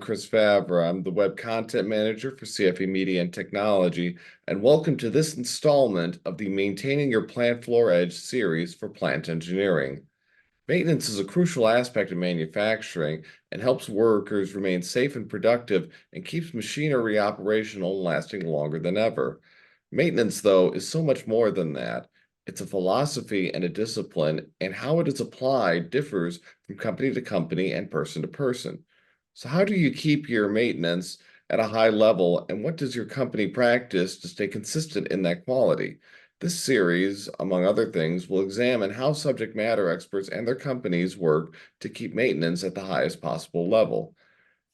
Chris Favre. I'm the Web Content Manager for CFE Media and Technology, and welcome to this installment of the Maintaining Your Plant Floor Edge series for plant engineering. Maintenance is a crucial aspect of manufacturing and helps workers remain safe and productive and keeps machinery operational and lasting longer than ever. Maintenance, though, is so much more than that. It's a philosophy and a discipline, and how it is applied differs from company to company and person to person. So, how do you keep your maintenance at a high level, and what does your company practice to stay consistent in that quality? This series, among other things, will examine how subject matter experts and their companies work to keep maintenance at the highest possible level.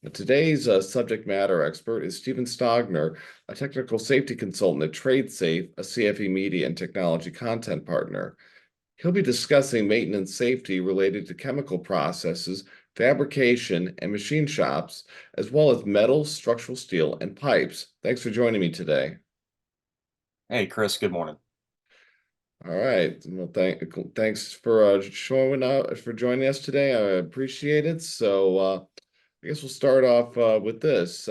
Now, today's subject matter expert is Stephen Stogner, a technical safety consultant at TradeSafe, a CFE media and technology content partner. He'll be discussing maintenance safety related to chemical processes, fabrication, and machine shops, as well as metals, structural steel, and pipes. Thanks for joining me today. Hey, Chris, good morning. All right. Well, thanks for showing up for joining us today. I appreciate it. I guess we'll start off with this.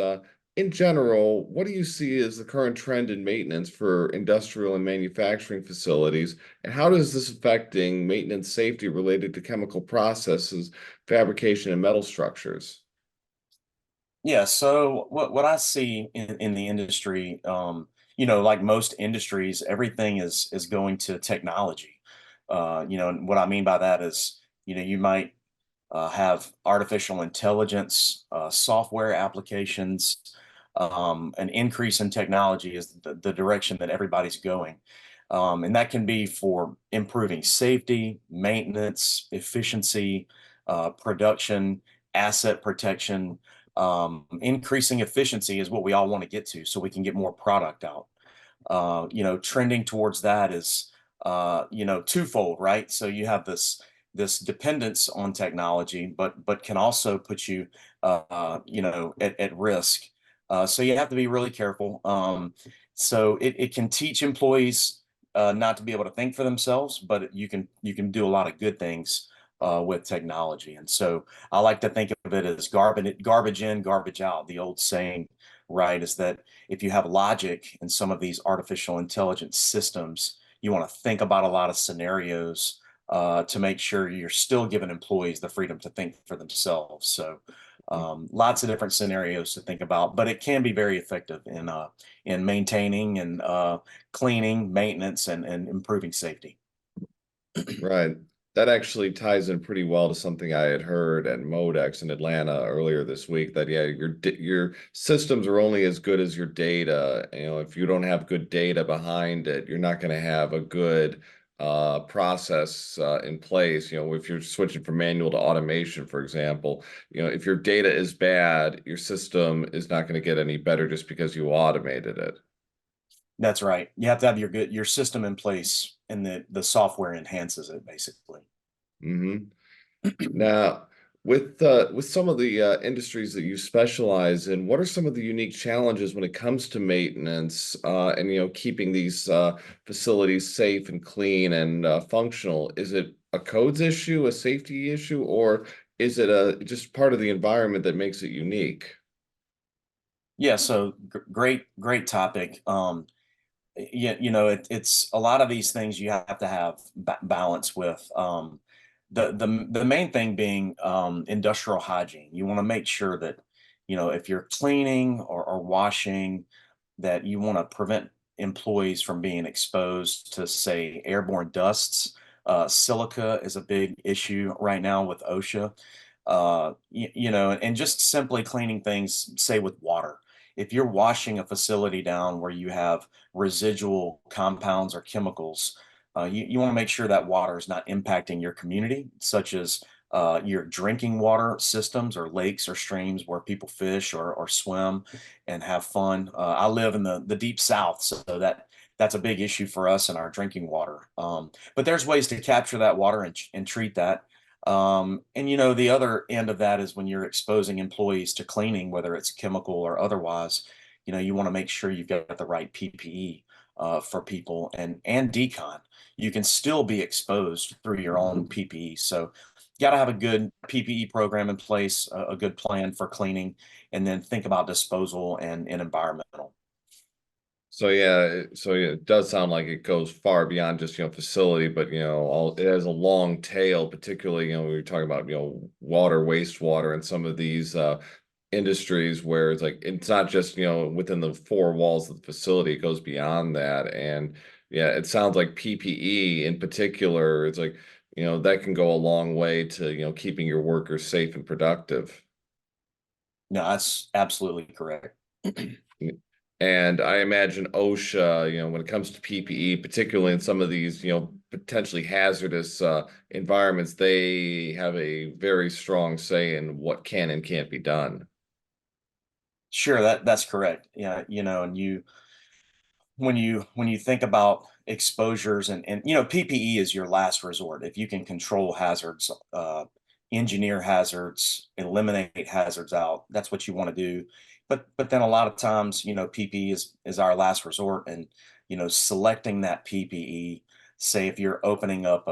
In general, what do you see as the current trend in maintenance for industrial and manufacturing facilities, and how does this affecting maintenance safety related to chemical processes, fabrication, and metal structures? Yeah, so what I see in the industry, like most industries, everything is going to technology. And what I mean by that is, you might have artificial intelligence, software applications. An increase in technology is the direction that everybody's going. And that can be for improving safety, maintenance, efficiency, production, asset protection. Increasing efficiency is what we all want to get to so we can get more product out. Trending towards that is, twofold, right? So you have this dependence on technology, but can also put you, at risk. So you have to be really careful. So it can teach employees not to be able to think for themselves, but you can do a lot of good things with technology. And so I like to think of it as garbage in, garbage out. The old saying, right, is that if you have logic in some of these artificial intelligence systems, you want to think about a lot of scenarios to make sure you're still giving employees the freedom to think for themselves. So lots of different scenarios to think about, but it can be very effective in maintaining and cleaning, maintenance, and improving safety. Right. That actually ties in pretty well to something I had heard at Modex in Atlanta earlier this week that yeah, your systems are only as good as your data. You know, if you don't have good data behind it, you're not going to have a good process in place. You know, if you're switching from manual to automation, for example, you know, if your data is bad, your system is not going to get any better just because you automated it. That's right. You have to have your system in place, and the software enhances it basically. Hmm. Now, with some of the industries that you specialize in, what are some of the unique challenges when it comes to maintenance and keeping these facilities safe and clean and functional? Is it a codes issue, a safety issue, or is it just part of the environment that makes it unique? Yeah, so great topic. Yeah, it's a lot of these things you have to have balance with. The main thing being industrial hygiene. You want to make sure that, if you're cleaning or washing, that you want to prevent employees from being exposed to, say, airborne dusts. Silica is a big issue right now with OSHA. And just simply cleaning things, say, with water. If you're washing a facility down where you have residual compounds or chemicals, you want to make sure that water is not impacting your community, such as your drinking water systems or lakes or streams where people fish or swim and have fun. I live in the deep south, so that's a big issue for us in our drinking water. But there's ways to capture that water and treat that. And the other end of that is when you're exposing employees to cleaning, whether it's chemical or otherwise, you want to make sure you've got the right PPE for people and decon. You can still be exposed through your own PPE. So, got to have a good PPE program in place, a good plan for cleaning, and then think about disposal and environmental. So yeah, it does sound like it goes far beyond just, facility, but all it has a long tail, particularly, when you're talking about, water, wastewater, and some of these industries where it's like it's not just, within the four walls of the facility, it goes beyond that. And yeah, it sounds like PPE in particular, it's like, that can go a long way to, keeping your workers safe and productive. No, that's absolutely correct. And I imagine OSHA, when it comes to PPE, particularly in some of these, potentially hazardous environments, they have a very strong say in what can and can't be done. Sure, that's correct. Yeah, and when you think about exposures and PPE is your last resort. If you can control hazards, engineer hazards, eliminate hazards out, that's what you want to do. But then a lot of times, PPE is our last resort, and selecting that PPE, say if you're opening up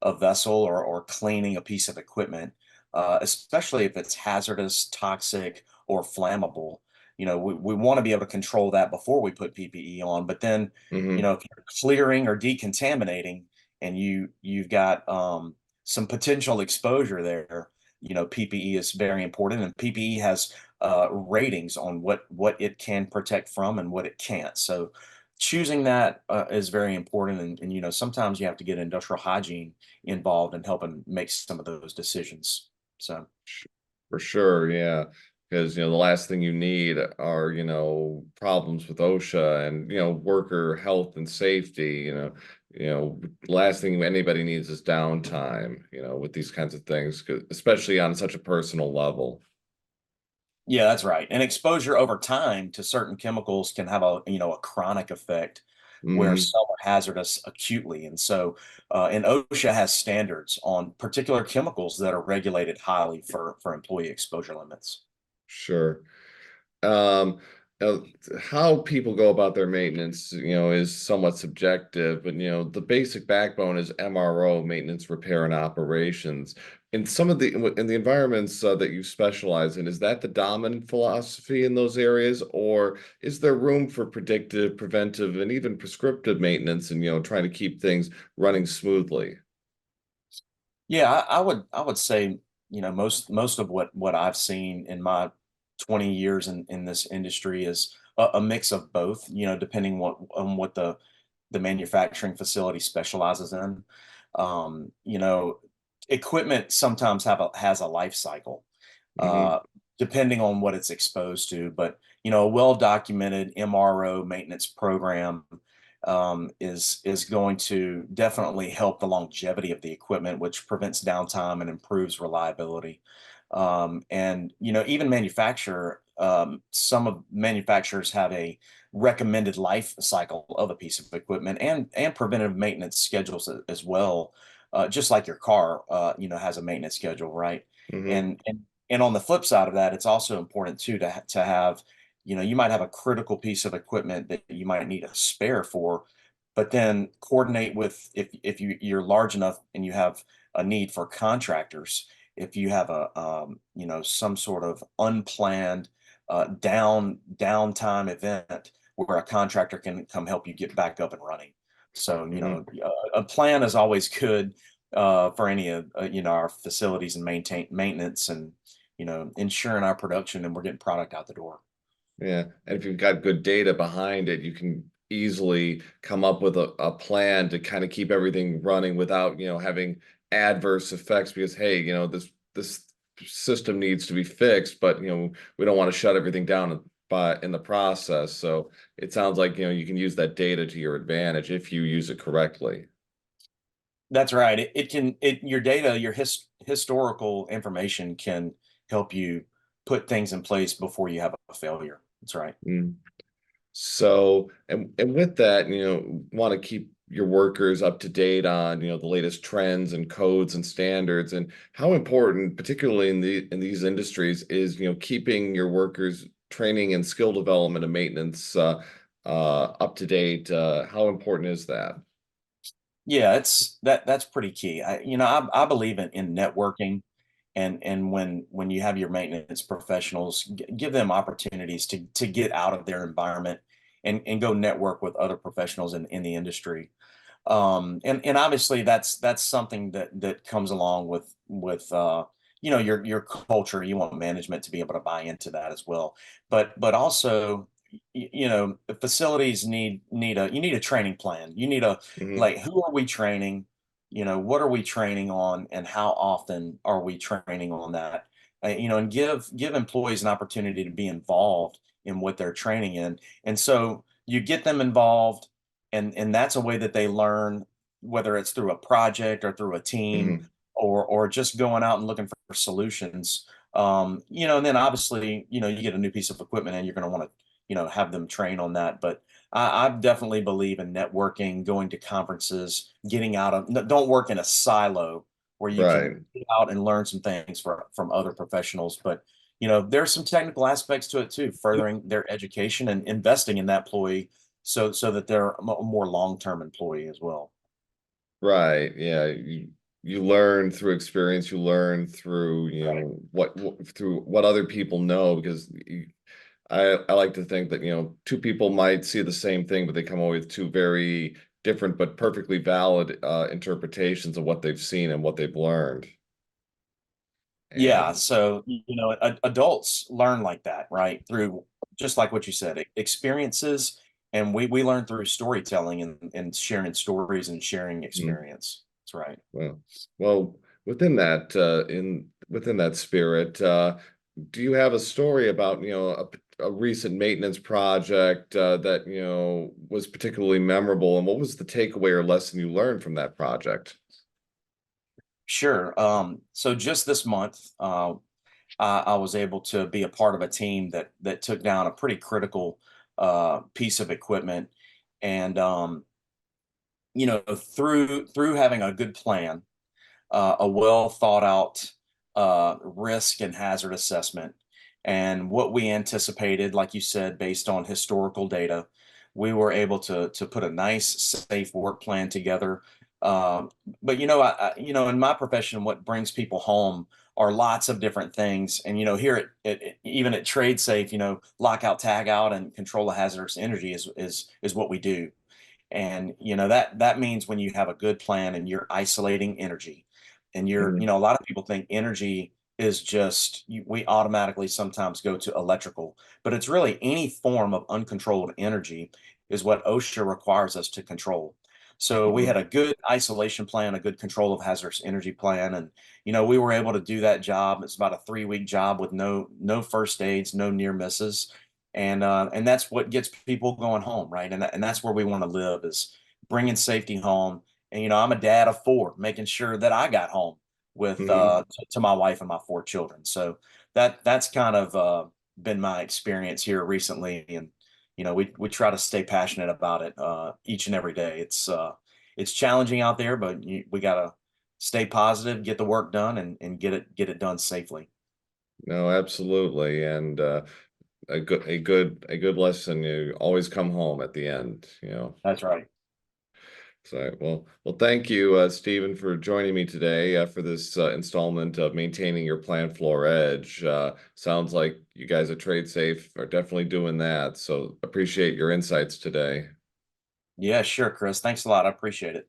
a vessel or cleaning a piece of equipment, especially if it's hazardous, toxic, or flammable, we want to be able to control that before we put PPE on. But then, Hmm. if you're clearing or decontaminating and you've got some potential exposure there, PPE is very important, and PPE has ratings on what it can protect from and what it can't. So choosing that is very important, and sometimes you have to get industrial hygiene involved in helping make some of those decisions. So. For sure, yeah. Because, the last thing you need are, problems with OSHA and, worker health and safety, last thing anybody needs is downtime, with these kinds of things, especially on such a personal level. Yeah, that's right. And exposure over time to certain chemicals can have a chronic effect where Hmm. some are hazardous acutely. And so, and OSHA has standards on particular chemicals that are regulated highly for employee exposure limits. Sure. Um, uh, how people go about their maintenance, is somewhat subjective, but the basic backbone is MRO, maintenance, repair, and operations. In the environments that you specialize in, is that the dominant philosophy in those areas, or is there room for predictive, preventive, and even prescriptive maintenance, and trying to keep things running smoothly? Yeah, I would say, most of what I've seen in my 20 years in this industry is a mix of both, depending on what the manufacturing facility specializes in. Equipment sometimes has a life cycle, Hmm. uh, depending on what it's exposed to. But a well-documented MRO maintenance program is going to definitely help the longevity of the equipment, which prevents downtime and improves reliability. And even some of manufacturers have a recommended life cycle of a piece of equipment and preventative maintenance schedules as well, just like your car, has a maintenance schedule, right? Hmm. And on the flip side of that, it's also important too to have, you might have a critical piece of equipment that you might need a spare for, but then coordinate with if you're large enough and you have a need for contractors. If you have a some sort of unplanned downtime event where a contractor can come help you get back up and running. So, Hmm. a plan is always good for any of our facilities and maintenance and ensuring our production and we're getting product out the door. Yeah, and if you've got good data behind it, you can easily come up with a plan to kind of keep everything running without, having adverse effects because, hey, this system needs to be fixed, but we don't want to shut everything down by in the process. So it sounds like, you can use that data to your advantage if you use it correctly. That's right. Your data, your historical information can help you put things in place before you have a failure. That's right. Mm. So, and with that, want to keep your workers up to date on, the latest trends and codes and standards, and how important, particularly in these industries, is, keeping your workers training and skill development and maintenance up to date. How important is that? Yeah, that's pretty key. I believe in networking, and when you have your maintenance professionals, give them opportunities to get out of their environment and go network with other professionals in the industry. And obviously that's something that comes along with your culture. You want management to be able to buy into that as well, but also the facilities need a training plan. You need a Hmm. like, who are we training? What are we training on, and how often are we training on that? And give employees an opportunity to be involved in what they're training in. And so you get them involved, and that's a way that they learn, whether it's through a project or through a team, Hmm. or just going out and looking for solutions. And then obviously, you get a new piece of equipment and you're going to want to, have them train on that. But I definitely believe in networking, going to conferences, getting out of, don't work in a silo where you can Right. get out and learn some things from other professionals. But there's some technical aspects to it too, furthering their education and investing in that employee, so that they're a more long-term employee as well. Right. Yeah. You learn through experience. You learn through, through what other people know, because I like to think that, two people might see the same thing, but they come away with two very different but perfectly valid interpretations of what they've seen and what they've learned. Yeah, And so adults learn like that, right? Through, just like what you said, experiences, and we learn through storytelling and sharing stories and sharing mm, experience. That's right. well, well, in within that spirit, do you have a story about, a recent maintenance project that, was particularly memorable, and what was the takeaway or lesson you learned from that project? Sure. So just this month, I was able to be a part of a team that took down a pretty critical piece of equipment, and through having a good plan, a well thought out risk and hazard assessment, and what we anticipated, like you said, based on historical data, we were able to put a nice, safe work plan together. Um, but in my profession, what brings people home are lots of different things. And here even at TradeSafe, lockout, tag out, and control of hazardous energy is what we do. And that means when you have a good plan and you're isolating energy, and Mhm. a lot of people think energy is just, we automatically sometimes go to electrical, but it's really any form of uncontrolled energy is what OSHA requires us to control. So we had Mhm. a good isolation plan, a good control of hazardous energy plan, and we were able to do that job. It's about a 3-week job with no first aids, no near misses, and that's what gets people going home, right? And that's where we want to live, is bringing safety home. And I'm a dad of 4, making sure that I got home with Mhm. to my wife and my 4 children. So that's kind of been my experience here recently, and we try to stay passionate about it each and every day. It's challenging out there, but we gotta stay positive, get the work done, and get it done safely. No, absolutely. And a good lesson. You always come home at the end. That's right. So, well, thank you, Stephen, for joining me today for this installment of Maintaining Your Plant Floor Edge. Sounds like you guys at TradeSafe are definitely doing that. So appreciate your insights today. Yeah, sure, Chris. Thanks a lot. I appreciate it.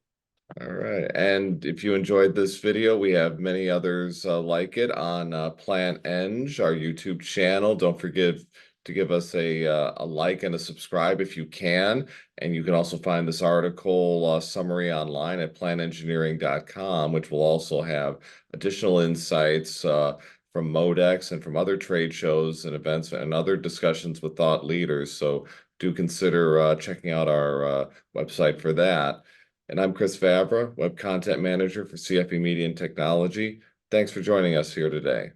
All right. And if you enjoyed this video, we have many others like it on Plant Eng, our YouTube channel. Don't forget to give us a like and a subscribe if you can. And you can also find this article summary online at plantengineering.com, which will also have additional insights from Modex and from other trade shows and events and other discussions with thought leaders. So do consider checking out our website for that. And I'm Chris Favre, Web Content Manager for CFE Media and Technology. Thanks for joining us here today.